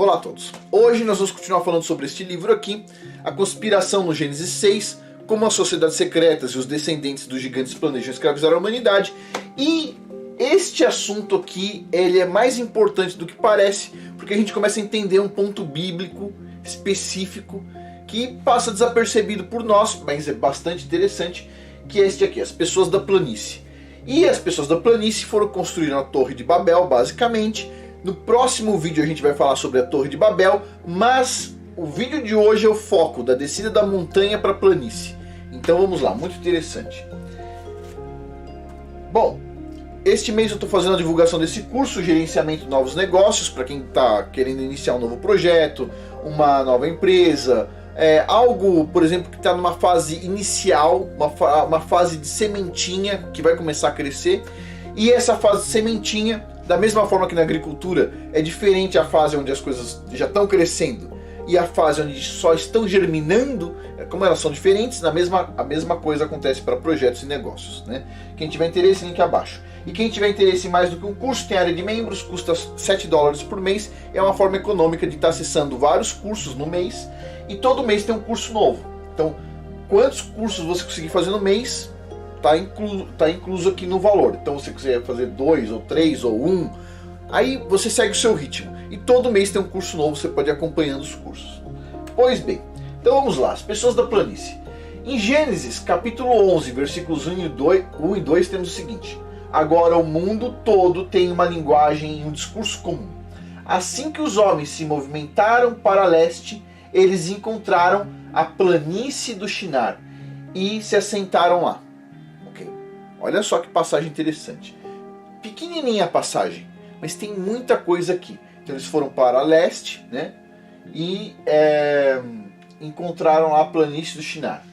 Olá a todos! Hoje nós vamos continuar falando sobre este livro aqui, A Conspiração no Gênesis 6, como as sociedades secretas e os descendentes dos gigantes planejam escravizar a humanidade. E este assunto aqui, ele é mais importante do que parece, porque a gente começa a entender um ponto bíblico específico que passa desapercebido por nós, mas é bastante interessante, que é este aqui, as pessoas da planície. E as pessoas da planície foram construir a Torre de Babel, basicamente. No próximo vídeo a gente vai falar sobre a Torre de Babel, mas o vídeo de hoje é o foco da descida da montanha para a planície. Então vamos lá, muito interessante. Bom, este mês eu estou fazendo a divulgação desse curso, Gerenciamento de Novos Negócios, para quem está querendo iniciar um novo projeto, uma nova empresa, algo, por exemplo, que está numa fase inicial, uma fase de sementinha que vai começar a crescer. E essa fase de sementinha, da mesma forma que na agricultura, é diferente a fase onde as coisas já estão crescendo e a fase onde só estão germinando, como elas são diferentes, a mesma coisa acontece para projetos e negócios, né? Quem tiver interesse, link abaixo. E quem tiver interesse em mais do que um curso, tem área de membros, custa $7 por mês, é uma forma econômica de estar acessando vários cursos no mês, e todo mês tem um curso novo. Então, quantos cursos você conseguir fazer no mês, tá incluso aqui no valor. Então, se você quiser fazer 2 ou 3 ou 1, aí você segue o seu ritmo. E todo mês tem um curso novo, você pode ir acompanhando os cursos. Pois bem, então vamos lá, as pessoas da planície. Em Gênesis, capítulo 11, versículos 1 e 2, temos o seguinte: agora o mundo todo tem uma linguagem e um discurso comum. Assim que os homens se movimentaram para leste, eles encontraram a planície do Shinar e se assentaram lá. Ok, olha só que passagem interessante. Pequenininha a passagem, mas tem muita coisa aqui. Então eles foram para leste, né? E encontraram lá a planície do Shinar.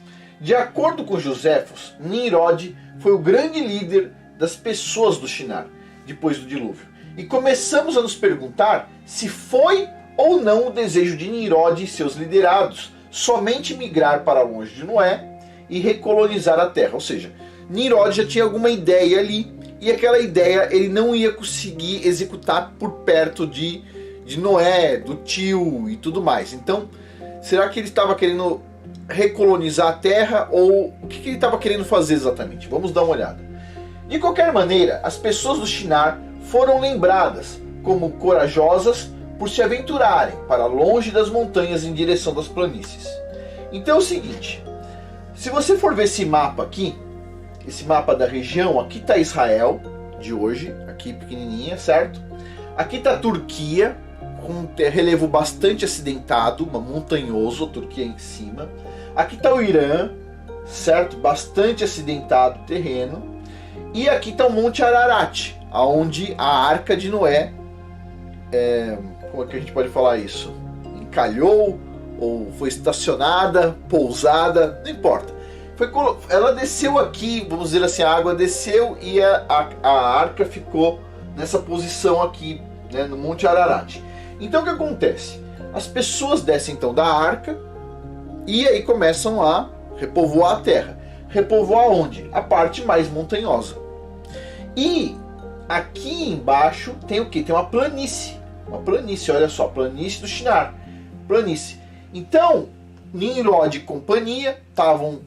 De acordo com Joséfos, Nimrod foi o grande líder das pessoas do Shinar, depois do dilúvio. E começamos a nos perguntar se foi ou não o desejo de Nimrod e seus liderados somente migrar para longe de Noé e recolonizar a terra. Ou seja, Nimrod já tinha alguma ideia ali, e aquela ideia ele não ia conseguir executar por perto de Noé, do tio e tudo mais. Então, será que ele estava querendo recolonizar a terra, ou o que ele estava querendo fazer exatamente? Vamos dar uma olhada. De qualquer maneira, as pessoas do Shinar foram lembradas como corajosas por se aventurarem para longe das montanhas em direção das planícies. Então é o seguinte, se você for ver esse mapa aqui, esse mapa da região, aqui está Israel de hoje, aqui pequenininha, certo? Aqui está a Turquia, com um relevo bastante acidentado, montanhoso, a Turquia em cima. Aqui está o Irã, certo? Bastante acidentado o terreno. E aqui está o Monte Ararat, onde a Arca de Noé, como é que a gente pode falar isso? Encalhou, ou foi estacionada, pousada, não importa. Ela desceu aqui, vamos dizer assim, a água desceu e a arca ficou nessa posição aqui, né, no Monte Ararat. Então o que acontece? As pessoas descem então da arca e aí começam a repovoar a terra. Repovoar onde? A parte mais montanhosa. E aqui embaixo tem o que? Tem uma planície. Uma planície, olha só, planície do Shinar. Planície. Então, Nimrod e companhia estavam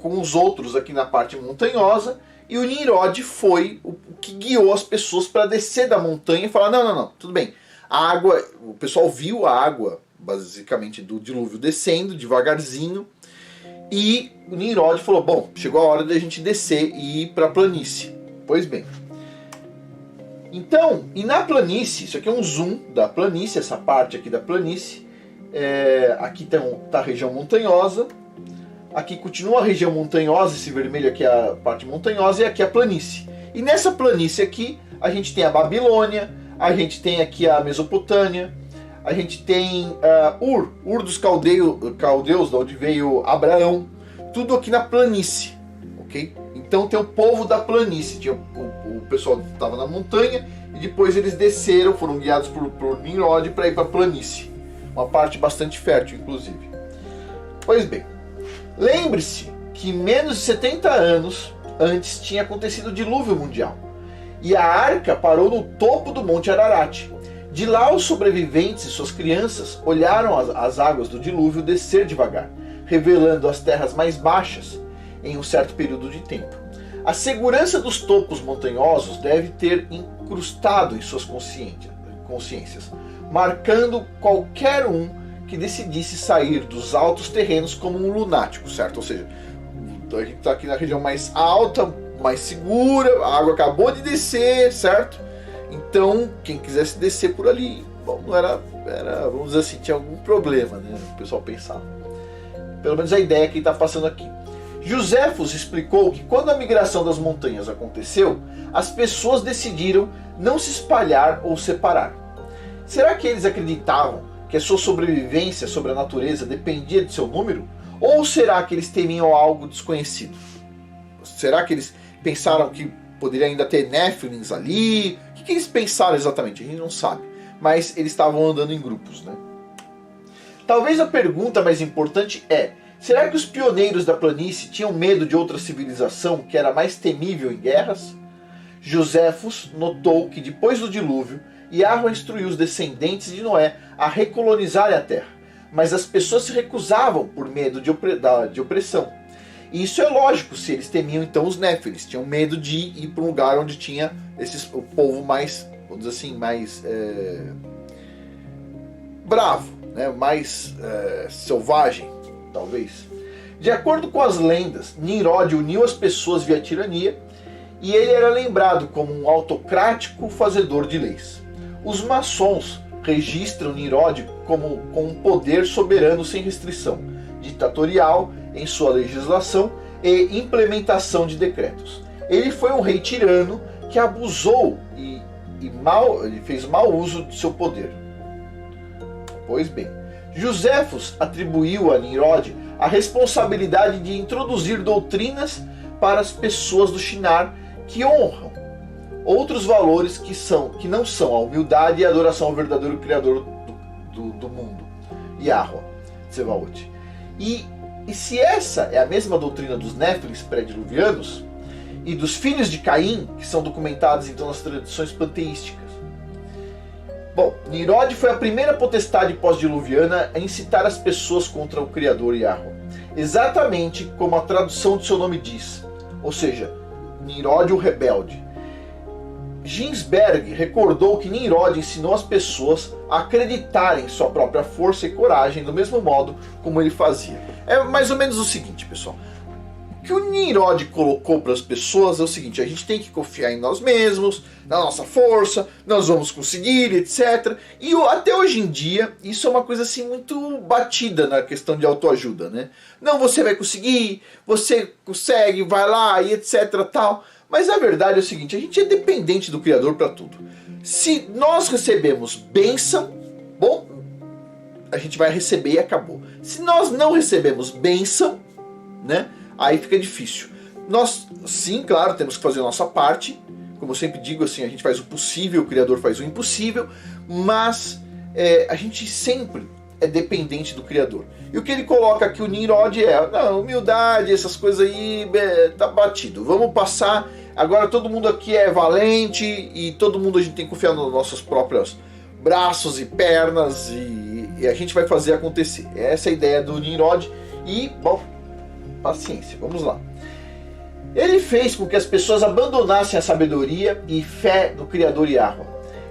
com os outros aqui na parte montanhosa, e o Nimrod foi o que guiou as pessoas para descer da montanha e falar: não, tudo bem. A água, o pessoal viu a água, basicamente, do dilúvio descendo devagarzinho, e o Nimrod falou: bom, chegou a hora da gente descer e ir para a planície. Pois bem. Então, e na planície, isso aqui é um zoom da planície, essa parte aqui da planície, aqui está a região montanhosa, aqui continua a região montanhosa, esse vermelho aqui é a parte montanhosa, e aqui a planície. E nessa planície aqui, a gente tem a Babilônia, a gente tem aqui a Mesopotâmia, a gente tem Ur dos caldeus, de onde veio Abraão, tudo aqui na planície, ok? Então tem o povo da planície, tinha o pessoal que estava na montanha, e depois eles desceram, foram guiados por Nimrod para ir para a planície, uma parte bastante fértil, inclusive. Pois bem, lembre-se que menos de 70 anos antes tinha acontecido o dilúvio mundial. E a arca parou no topo do Monte Ararat. De lá, os sobreviventes e suas crianças olharam as águas do dilúvio descer devagar, revelando as terras mais baixas em um certo período de tempo. A segurança dos topos montanhosos deve ter incrustado em suas consciências, marcando qualquer um que decidisse sair dos altos terrenos como um lunático, certo? Ou seja, a gente está aqui na região mais alta, mais segura, a água acabou de descer, certo? Então, quem quisesse descer por ali, bom, não era, vamos dizer assim, tinha algum problema, né? O pessoal pensava. Pelo menos a ideia que está passando aqui. Joséfos explicou que quando a migração das montanhas aconteceu, as pessoas decidiram não se espalhar ou separar. Será que eles acreditavam que a sua sobrevivência sobre a natureza dependia de seu número? Ou será que eles temiam algo desconhecido? Será que eles pensaram que poderia ainda ter Néfilins ali? O que eles pensaram exatamente? A gente não sabe. Mas eles estavam andando em grupos, né? Talvez a pergunta mais importante é: será que os pioneiros da planície tinham medo de outra civilização que era mais temível em guerras? Joséfos notou que depois do dilúvio, Yahweh instruiu os descendentes de Noé a recolonizarem a terra, mas as pessoas se recusavam por medo de opressão. E isso é lógico se eles temiam então os Néfilis, tinham medo de ir para um lugar onde tinha o povo mais, vamos dizer assim, mais bravo, né? Mais selvagem, talvez. De acordo com as lendas, Nimrod uniu as pessoas via tirania e ele era lembrado como um autocrático fazedor de leis. Os maçons registram Nimrod como com um poder soberano sem restrição, ditatorial em sua legislação e implementação de decretos. Ele foi um rei tirano que abusou e ele fez mau uso de seu poder. Pois bem, Joséfos atribuiu a Nimrod a responsabilidade de introduzir doutrinas para as pessoas do Shinar que honram outros valores que não são a humildade e a adoração ao verdadeiro Criador do mundo, Yahweh, Tsevaot. E se essa é a mesma doutrina dos Néfilis pré-diluvianos e dos filhos de Caim, que são documentados então nas tradições panteísticas? Bom, Nimrod foi a primeira potestade pós-diluviana a incitar as pessoas contra o Criador Yahweh, exatamente como a tradução de seu nome diz, ou seja, Nimrod o rebelde. Ginsberg recordou que Nimrod ensinou as pessoas a acreditarem em sua própria força e coragem do mesmo modo como ele fazia. É mais ou menos o seguinte, pessoal. O que o Nimrod colocou para as pessoas é o seguinte: a gente tem que confiar em nós mesmos, na nossa força, nós vamos conseguir, etc. E até hoje em dia, isso é uma coisa assim muito batida na questão de autoajuda, né? Não, você vai conseguir, você consegue, vai lá e etc. tal. Mas a verdade é o seguinte: a gente é dependente do Criador para tudo. Se nós recebemos bênção, bom, a gente vai receber e acabou. Se nós não recebemos bênção, né, aí fica difícil. Nós, sim, claro, temos que fazer a nossa parte. Como eu sempre digo, assim, a gente faz o possível, o Criador faz o impossível, mas a gente sempre é dependente do Criador. E o que ele coloca aqui, o Nimrod, humildade, essas coisas aí, tá batido. Vamos passar, agora todo mundo aqui é valente e todo mundo a gente tem que confiar nos nossos próprios braços e pernas e a gente vai fazer acontecer. Essa é a ideia do Nimrod e, bom, paciência, vamos lá. Ele fez com que as pessoas abandonassem a sabedoria e fé no Criador Yahweh,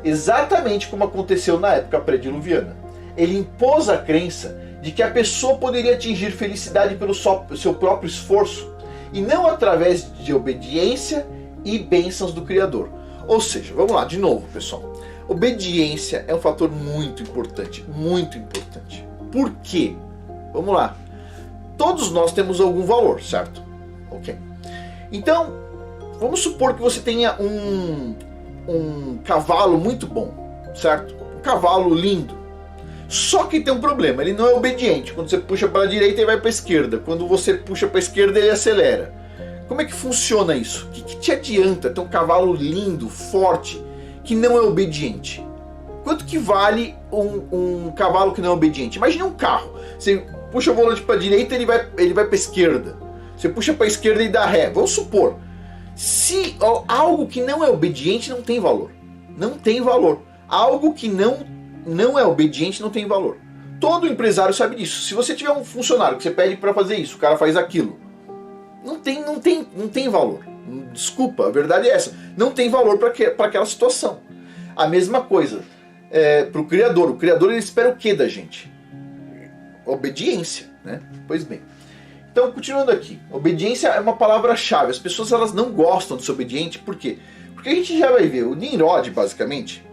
exatamente como aconteceu na época pré-diluviana. Ele impôs a crença de que a pessoa poderia atingir felicidade pelo seu próprio esforço e não através de obediência e bênçãos do Criador. Ou seja, vamos lá, de novo, pessoal. Obediência é um fator muito importante, muito importante. Por quê? Vamos lá. Todos nós temos algum valor, certo? Ok. Então, vamos supor que você tenha um cavalo muito bom, certo? Um cavalo lindo. Só que tem um problema, ele não é obediente. Quando você puxa para a direita, ele vai para a esquerda. Quando você puxa para a esquerda, ele acelera. Como é que funciona isso? O que te adianta ter um cavalo lindo, forte, que não é obediente? Quanto que vale um cavalo que não é obediente? Imagine um carro. Você puxa o volante para a direita, ele vai para a esquerda. Você puxa para a esquerda e dá ré. Vamos supor. Se algo que não é obediente não tem valor. Não tem valor. algo que não é obediente não tem valor. Todo empresário sabe disso. Se você tiver um funcionário que você pede para fazer isso, o cara faz aquilo, não tem valor. Desculpa, a verdade é essa. Não tem valor para aquela situação. A mesma coisa para o criador. O criador, ele espera o que da gente? Obediência, né? Pois bem. Então, continuando aqui. Obediência é uma palavra-chave. As pessoas, elas não gostam de ser obediente. Por quê? Porque a gente já vai ver. O Nimrod, basicamente,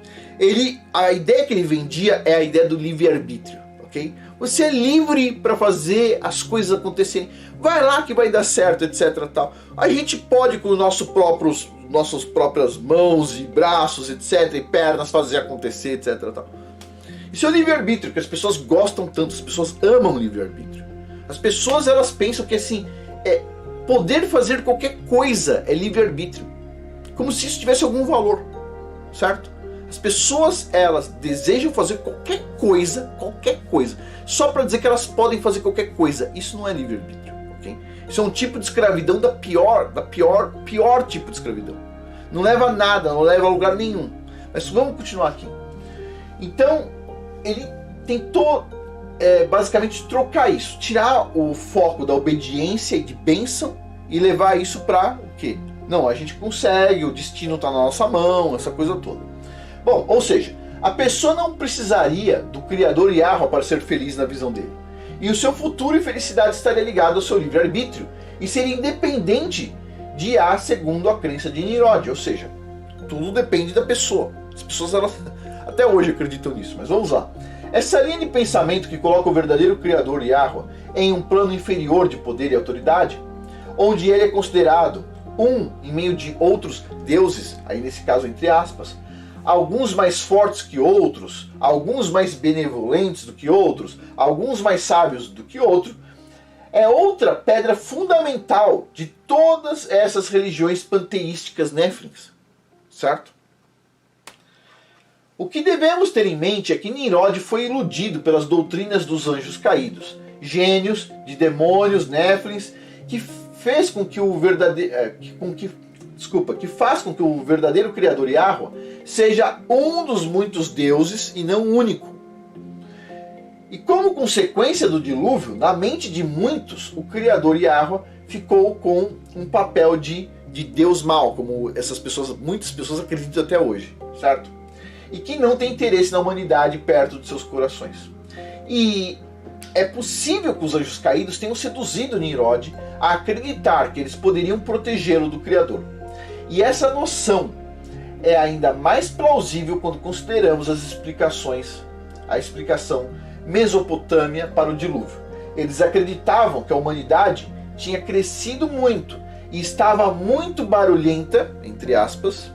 a ideia que ele vendia é a ideia do livre-arbítrio. Okay? Você é livre para fazer as coisas acontecerem. Vai lá que vai dar certo, etc. Tal. A gente pode, com nossas próprias mãos e braços, etc. e pernas, fazer acontecer, etc. Tal. Isso é o livre-arbítrio, que as pessoas gostam tanto. As pessoas amam o livre-arbítrio. As pessoas, elas pensam que assim, poder fazer qualquer coisa é livre-arbítrio. Como se isso tivesse algum valor. Certo? As pessoas, elas desejam fazer qualquer coisa, só para dizer que elas podem fazer qualquer coisa. Isso não é livre-arbítrio, ok? Isso é um tipo de escravidão da pior tipo de escravidão. Não leva a nada, não leva a lugar nenhum. Mas vamos continuar aqui. Então, ele tentou basicamente trocar isso, tirar o foco da obediência e de bênção e levar isso para o quê? Não, a gente consegue, o destino está na nossa mão, essa coisa toda. Bom, ou seja, a pessoa não precisaria do Criador Yahweh para ser feliz na visão dele. E o seu futuro e felicidade estaria ligado ao seu livre-arbítrio e seria independente de Yah segundo a crença de Nimrod. Ou seja, tudo depende da pessoa. As pessoas, elas até hoje acreditam nisso, mas vamos lá. Essa linha de pensamento que coloca o verdadeiro Criador Yahweh em um plano inferior de poder e autoridade, onde ele é considerado em meio de outros deuses, aí nesse caso entre aspas, alguns mais fortes que outros, alguns mais benevolentes do que outros, alguns mais sábios do que outros, é outra pedra fundamental de todas essas religiões panteísticas néflins, certo? O que devemos ter em mente é que Nimrod foi iludido pelas doutrinas dos anjos caídos, gênios, de demônios, néflins, que faz com que o verdadeiro Criador Yahweh seja um dos muitos deuses e não único. E como consequência do dilúvio, na mente de muitos, o Criador Yahweh ficou com um papel de Deus mau, como muitas pessoas acreditam até hoje, certo? E que não tem interesse na humanidade perto de seus corações. E é possível que os anjos caídos tenham seduzido Nimrod a acreditar que eles poderiam protegê-lo do Criador. E essa noção é ainda mais plausível quando consideramos a explicação mesopotâmia para o dilúvio. Eles acreditavam que a humanidade tinha crescido muito e estava muito barulhenta, entre aspas,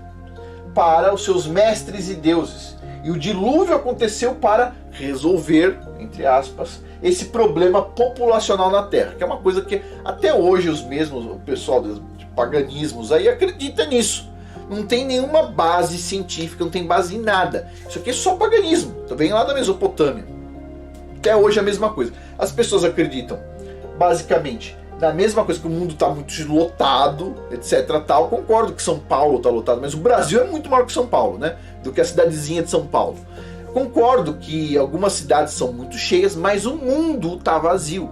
para os seus mestres e deuses. E o dilúvio aconteceu para resolver, entre aspas, esse problema populacional na Terra, que é uma coisa que até hoje o pessoal de paganismos aí acredita nisso. Não tem nenhuma base científica, não tem base em nada. Isso aqui é só paganismo, vem lá da Mesopotâmia. Até hoje é a mesma coisa. As pessoas acreditam, basicamente, na mesma coisa, que o mundo está muito lotado, etc. Tal. Concordo que São Paulo está lotado, mas o Brasil é muito maior que São Paulo, né? Do que a cidadezinha de São Paulo. Concordo que algumas cidades são muito cheias, mas o mundo está vazio.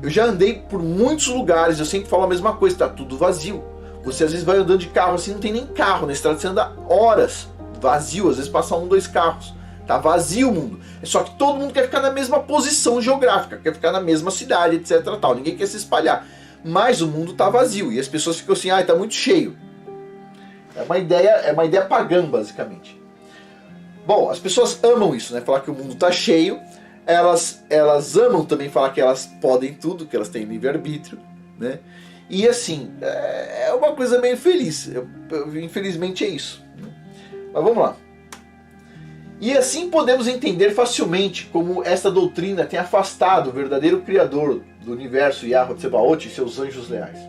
Eu já andei por muitos lugares, eu sempre falo a mesma coisa, está tudo vazio. Você às vezes vai andando de carro assim, não tem nem carro na estrada, você anda horas vazio, às vezes passa 1, 2 carros. Tá vazio o mundo. É só que todo mundo quer ficar na mesma posição geográfica, quer ficar na mesma cidade, etc. Tal. Ninguém quer se espalhar. Mas o mundo tá vazio e as pessoas ficam assim, tá muito cheio. É uma ideia pagã, basicamente. Bom, as pessoas amam isso, né? Falar que o mundo tá cheio. Elas amam também falar que elas podem tudo, que elas têm livre-arbítrio, né? E assim, é uma coisa meio feliz. Infelizmente é isso. Mas vamos lá. E assim podemos entender facilmente como esta doutrina tem afastado o verdadeiro Criador do universo, Yahweh Tsebaot, e seus anjos leais.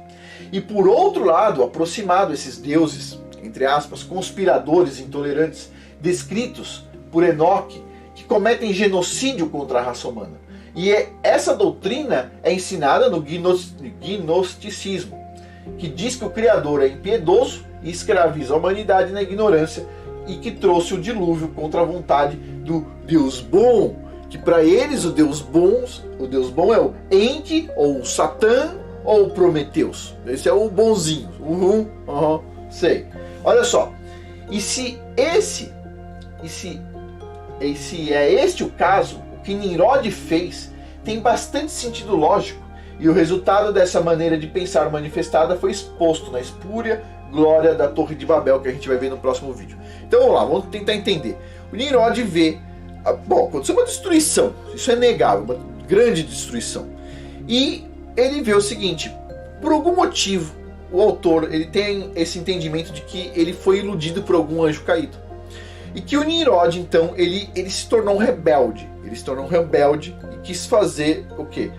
E por outro lado, aproximado esses deuses, entre aspas, conspiradores intolerantes, descritos por Enoque, que cometem genocídio contra a raça humana. E essa doutrina é ensinada no gnosticismo, que diz que o Criador é impiedoso e escraviza a humanidade na ignorância e que trouxe o dilúvio contra a vontade do Deus bom, que para eles o Deus bom é o Enki, ou o Satã, ou o Prometeus. Esse é o bonzinho. Sei. Olha só. E se é este o caso, o que Nimrod fez tem bastante sentido lógico, e o resultado dessa maneira de pensar manifestada foi exposto na espúria glória da Torre de Babel, que a gente vai ver no próximo vídeo. Então vamos lá, vamos tentar entender. O Nimrod vê, aconteceu uma destruição, isso é negável, uma grande destruição. E ele vê o seguinte: por algum motivo, o autor ele tem esse entendimento de que ele foi iludido por algum anjo caído. E que o Nimrod, então, ele se tornou um rebelde. Ele se tornou um rebelde e quis fazer o quê?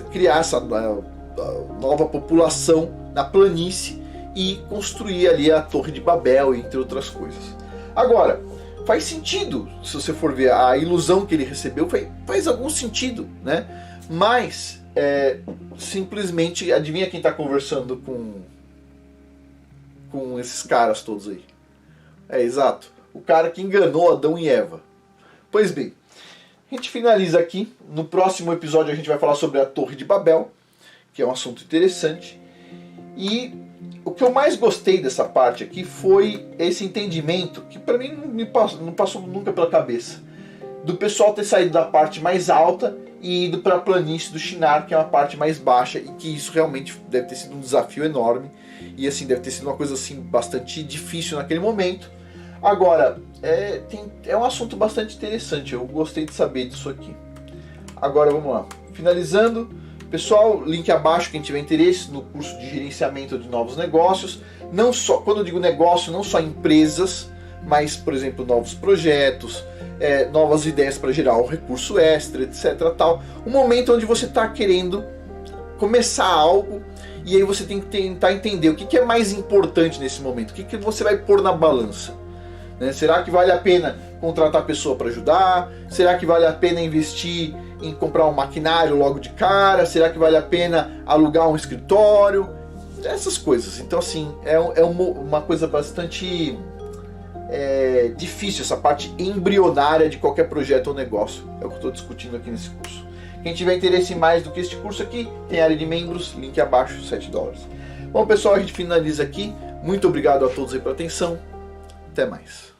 Criar essa nova população na planície e construir ali a Torre de Babel, entre outras coisas. Agora, faz sentido, se você for ver a ilusão que ele recebeu, faz algum sentido, né? Mas, simplesmente, adivinha quem está conversando com esses caras todos aí? Exato, o cara que enganou Adão e Eva. Pois bem, a gente finaliza aqui. No próximo episódio a gente vai falar sobre a Torre de Babel, que é um assunto interessante. E o que eu mais gostei dessa parte aqui foi esse entendimento, que para mim não passou nunca pela cabeça, do pessoal ter saído da parte mais alta e ido para a planície do Shinar, que é uma parte mais baixa, e que isso realmente deve ter sido um desafio enorme, e assim, deve ter sido uma coisa assim, bastante difícil naquele momento. Agora, é um assunto bastante interessante, eu gostei de saber disso aqui. Agora vamos lá, finalizando, pessoal, link abaixo quem tiver interesse no curso de gerenciamento de novos negócios. Não só, quando eu digo negócio, não só empresas, mas, por exemplo, novos projetos, novas ideias para gerar um recurso extra, etc. Tal. Um momento onde você está querendo começar algo e aí você tem que tentar entender o que é mais importante nesse momento, o que você vai pôr na balança. Né? Será que vale a pena contratar pessoa para ajudar? Será que vale a pena investir em comprar um maquinário logo de cara? Será que vale a pena alugar um escritório? Essas coisas. Então, assim, é uma coisa bastante difícil, essa parte embrionária de qualquer projeto ou negócio. É o que eu estou discutindo aqui nesse curso. Quem tiver interesse em mais do que este curso aqui, tem área de membros, link abaixo, $7. Bom, pessoal, a gente finaliza aqui. Muito obrigado a todos aí pela atenção. Até mais.